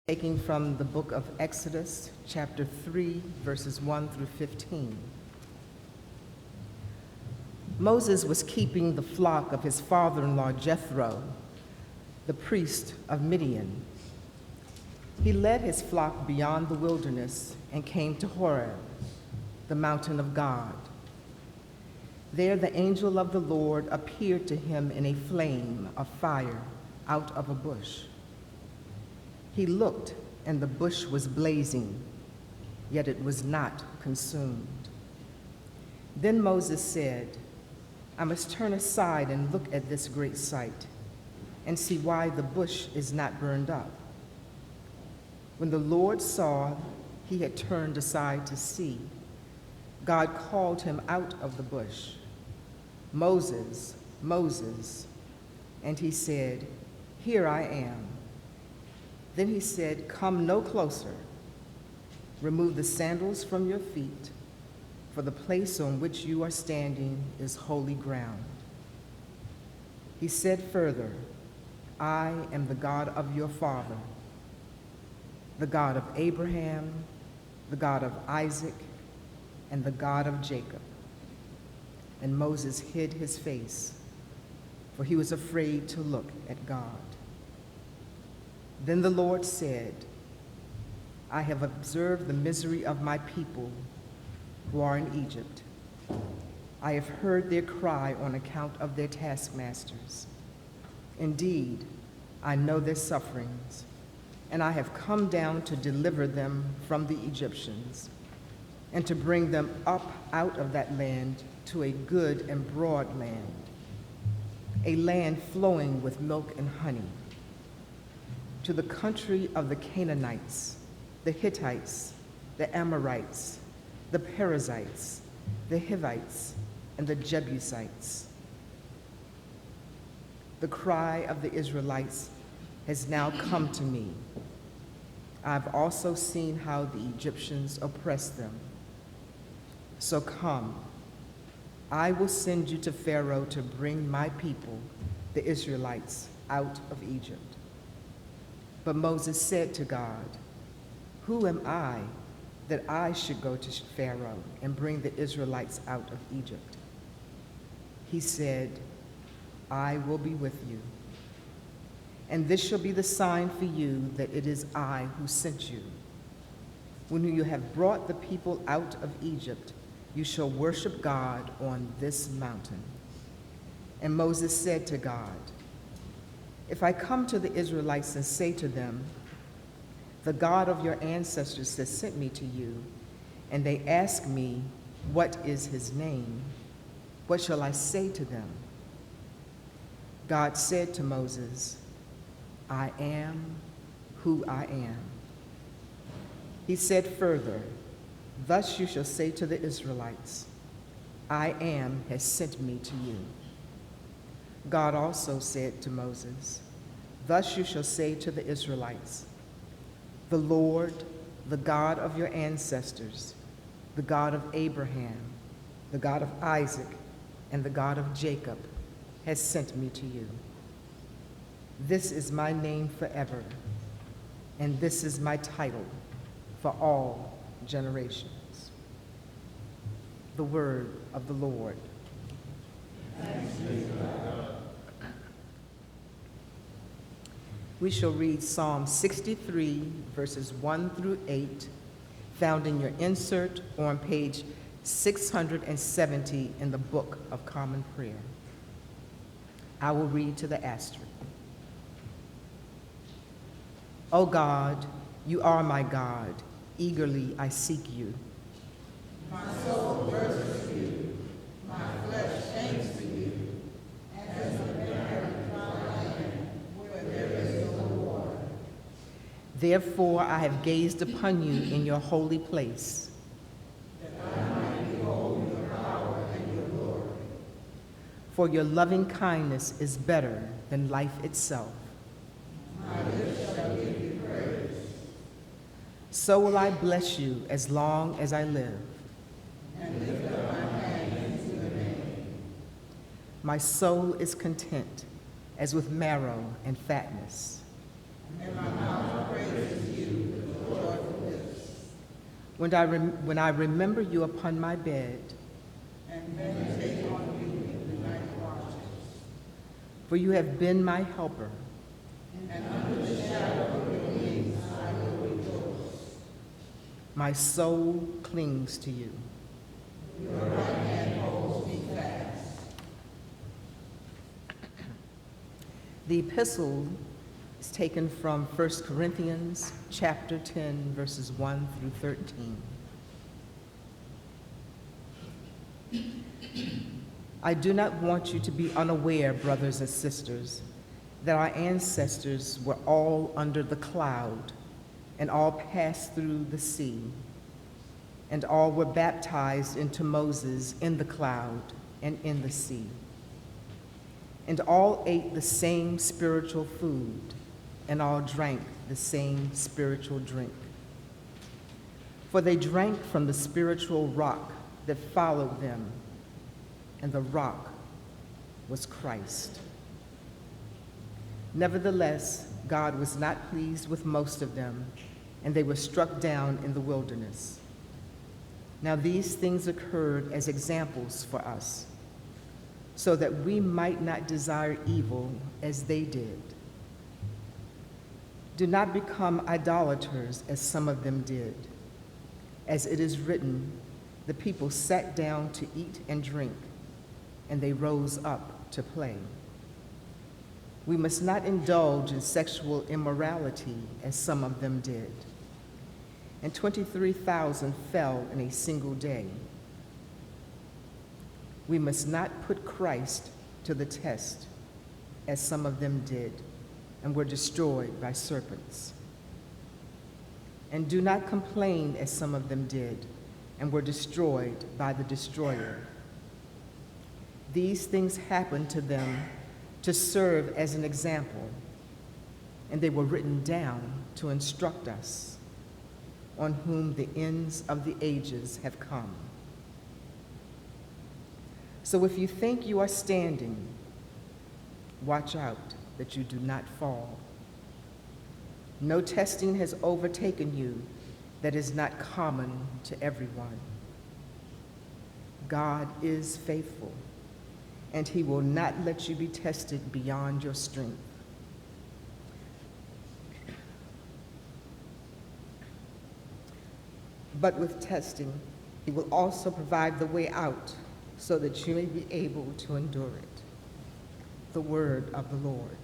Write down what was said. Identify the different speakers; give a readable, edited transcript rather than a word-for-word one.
Speaker 1: Taking from the book of Exodus, chapter 3, verses 1 through 15. Moses was keeping the flock of his father-in-law Jethro, the priest of Midian. He led his flock beyond the wilderness and came to Horeb, the mountain of God. There the angel of the Lord appeared to him in a flame of fire out of a bush. He looked, and the bush was blazing, yet it was not consumed. Then Moses said, I must turn aside and look at this great sight, and see why the bush is not burned up. When the Lord saw he had turned aside to see, God called him out of the bush, Moses, Moses. And he said, Here I am. Then he said, Come no closer. Remove the sandals from your feet, for the place on which you are standing is holy ground. He said further, I am the God of your father, the God of Abraham, the God of Isaac, and the God of Jacob. And Moses hid his face, for he was afraid to look at God. Then the Lord said, I have observed the misery of my people who are in Egypt. I have heard their cry on account of their taskmasters. Indeed, I know their sufferings, and I have come down to deliver them from the Egyptians, and to bring them up out of that land to a good and broad land, a land flowing with milk and honey, to the country of the Canaanites, the Hittites, the Amorites, the Perizzites, the Hivites, and the Jebusites. The cry of the Israelites has now come to me. I've also seen how the Egyptians oppress them. So come, I will send you to Pharaoh to bring my people, the Israelites, out of Egypt. But Moses said to God, Who am I that I should go to Pharaoh and bring the Israelites out of Egypt? He said, I will be with you. And this shall be the sign for you that it is I who sent you. When you have brought the people out of Egypt, you shall worship God on this mountain. And Moses said to God, If I come to the Israelites and say to them, The God of your ancestors has sent me to you, and they ask me, What is his name? What shall I say to them? God said to Moses, I am who I am. He said further, Thus you shall say to the Israelites, I am has sent me to you. God also said to Moses, Thus you shall say to the Israelites, The Lord, the God of your ancestors, the God of Abraham, the God of Isaac, and the God of Jacob, has sent me to you. This is my name forever, and this is my title for all generations. The word of the Lord. Thanks be to God. We shall read Psalm 63, verses 1 through 8, found in your insert on page 670 in the Book of Common Prayer. I will read to the asterisk. O God, you are my God. Eagerly I seek you.
Speaker 2: My soul thirsts for you. My flesh faints for you. As the barren dry land where there is no water.
Speaker 1: Therefore I have gazed upon you in your holy place,
Speaker 2: that I might behold your power and your glory.
Speaker 1: for your loving kindness is better than life itself.
Speaker 2: My lips shall give you praise.
Speaker 1: So will I bless you as long as I live.
Speaker 2: And lift up my hands to your name.
Speaker 1: My soul is content as with marrow and fatness.
Speaker 2: And my mouth praises you
Speaker 1: when I remember you upon my bed,
Speaker 2: and meditate on you in the night watches.
Speaker 1: for you have been my helper.
Speaker 2: And under the shadow of your wings I will rejoice.
Speaker 1: My soul clings to you.
Speaker 2: Your right hand holds me fast.
Speaker 1: The epistle is taken from 1 Corinthians chapter 10, verses 1 through 13. I do not want you to be unaware, brothers and sisters, that our ancestors were all under the cloud and all passed through the sea, and all were baptized into Moses in the cloud and in the sea. And all ate the same spiritual food, and all drank the same spiritual drink. For they drank from the spiritual rock that followed them, and the rock was Christ. Nevertheless, God was not pleased with most of them, and they were struck down in the wilderness. Now these things occurred as examples for us, so that we might not desire evil as they did. Do not become idolaters as some of them did. As it is written, the people sat down to eat and drink, and they rose up to play. We must not indulge in sexual immorality as some of them did. And 23,000 fell in a single day. We must not put Christ to the test as some of them did and were destroyed by serpents. And do not complain as some of them did and were destroyed by the destroyer. These things happened to them to serve as an example, and they were written down to instruct us, on whom the ends of the ages have come. So if you think you are standing, watch out that you do not fall. No testing has overtaken you that is not common to everyone. God is faithful, and he will not let you be tested beyond your strength. But with testing, he will also provide the way out so that you may be able to endure it. The word of the Lord.